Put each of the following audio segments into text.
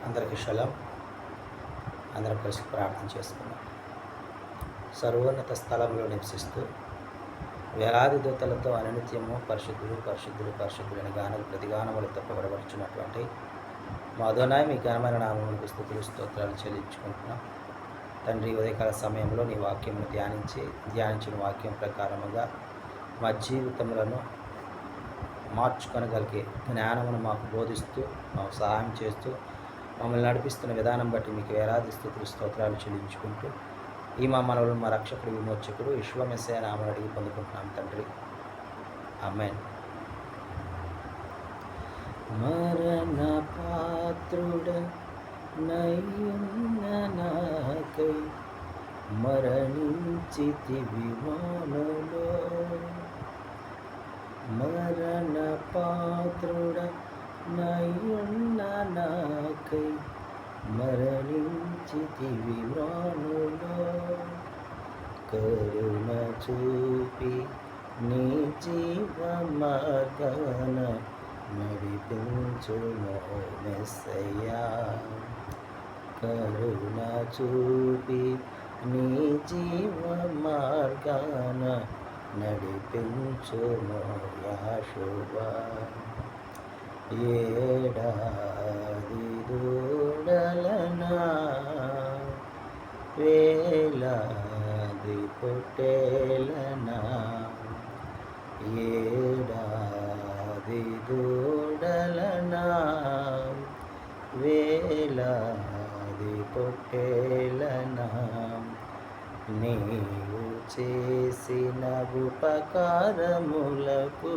అందరికీ షలాం. అందరం కలిసి ప్రార్థన చేసుకున్నాం. సర్వోన్నత స్థలంలో నివసిస్తూ వేలాది దూతలతో అనునిత్యము పరిశుద్ధులు పరిశుద్ధులు పరిశుద్ధులని గానలు ప్రతిగానములు తప్పబడబడుచున్నటువంటి మాధోనాయ మీ ఘనమైన నామములకు స్తుతులు స్తోత్రాలు చెల్లించుకుంటున్నాం. తండ్రి, ఉదయకాల సమయంలో నీ వాక్యమును ధ్యానించిన వాక్యం ప్రకారముగా మా జీవితములను మార్చుకొనగలిగే జ్ఞానమును మాకు బోధిస్తూ మాకు సహాయం చేస్తూ మమ్మల్ని నడిపిస్తున్న విధానం బట్టి మీకు వేలాది స్తుతులు స్తోత్రాలు చెల్లించుకుంటూ ఈ మా మనవులను మా రక్షకుడు విమోచకుడు విశ్వమెస్సయ నామమున అడిగి పొందుకుంటున్నాం తండ్రి. ఆమేన్. మరణ పాత్రుడ నయ్యున్న నాకై మరణించితివి వానలో, మరణ పాత్రుడ నయ్యున్న నాకై మరణించితివి వానలో, కరుణ చూపి నీ జీవ మార్గాన నడిపించుమో మెస్సయ్యా, కరుణ చూపి నీ జీవ మార్గాన నడిపించుమో యెహోవా. ఏడాది దూడలనా వేలాది పొట్టేలనా, ఏడాది దూడలనా వేలాది పొట్టేలనా, నీవు చేసిన ఉపకారములకు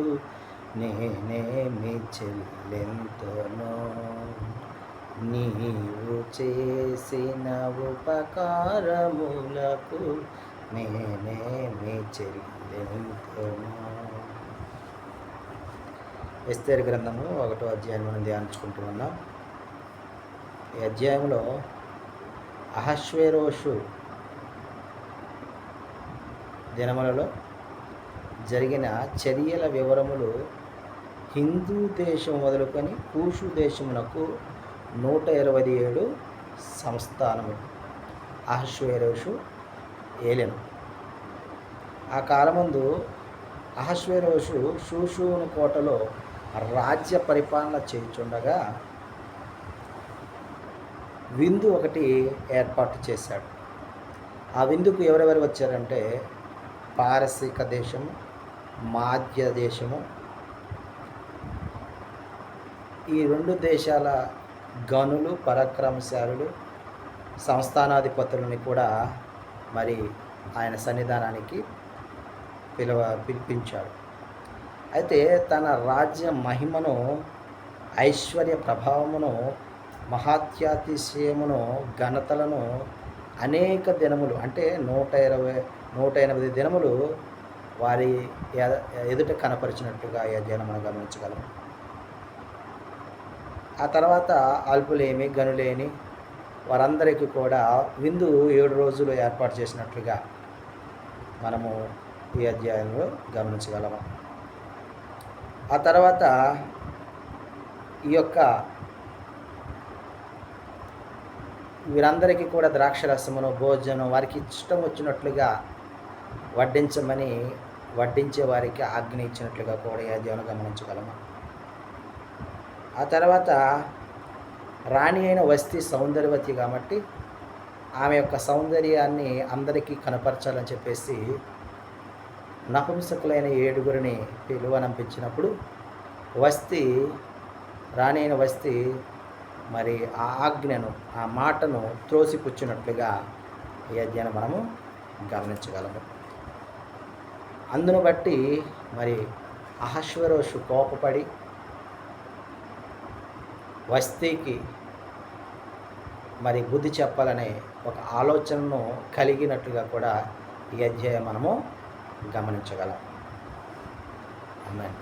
నేనేమి చెల్లింతును, నీవు చేసిన ఉపకారములకు నేనేమి చెల్లింతును. ఎస్తేరు గ్రంథము 1వ అధ్యాయం మనం ధ్యానించుకుంటూ ఉన్నాం. ఈ అధ్యాయంలో అహష్వేరోషు దినములలో జరిగిన చర్యల వివరములు హిందూ దేశం మొదలుకొని కూషు దేశమునకు 127 సంస్థానములు అహష్వేరోషు ఏలెను. ఆ కాలమందు అహష్వేరోషు షూషూను కోటలో రాజ్య పరిపాలన చేయుచుండగా విందు ఒకటి ఏర్పాటు చేశాడు. ఆ విందుకు ఎవరెవరు వచ్చారంటే పారసీక దేశము, మాధ్య దేశము, ఈ 2 దేశాల గనులు, పరాక్రమశాలులు, సంస్థానాధిపతులని కూడా మరి ఆయన సన్నిధానానికి పిలిపించాడు. అయితే తన రాజ్య మహిమను, ఐశ్వర్య ప్రభావమును, మహాత్యాతిశయమును, ఘనతలను అనేక దినములు అంటే 180 దినములు వారి ఎదుట కనపరిచినట్టుగా ఈ అధ్యాయం మనం గమనించగలం. ఆ తర్వాత అల్పులేమి గనులేని వారందరికీ కూడా విందు 7 రోజులు ఏర్పాటు చేసినట్లుగా మనము ఈ అధ్యాయంలో గమనించగలము. ఆ తర్వాత ఈ యొక్క వీరందరికీ కూడా ద్రాక్షరసమును, భోజనం వారికి ఇష్టం వచ్చినట్లుగా వడ్డించమని వడ్డించే వారికి ఆజ్ఞ ఇచ్చినట్లుగా కూడా ఈ అధ్యాయం గమనించగలము. ఆ తర్వాత రాణి అయిన వస్తీ సౌందర్యవతి కాబట్టి ఆమె యొక్క సౌందర్యాన్ని అందరికీ కనపరచాలని చెప్పేసి నపుంసకులైన 7గురిని పిలువనంపించినప్పుడు రాణి అయిన వస్తీ మరి ఆ ఆజ్ఞను, ఆ మాటను త్రోసిపుచ్చినట్లుగా ఈ అధ్యాయం మనము గమనించగలము. అందును బట్టి మరి అహష్వేరోషు కోపపడి వస్తీకి మరి బుద్ధి చెప్పాలనే ఒక ఆలోచనను కలిగినట్లుగా కూడా ఈ అధ్యాయం మనము గమనించగలం. ఆమేన్.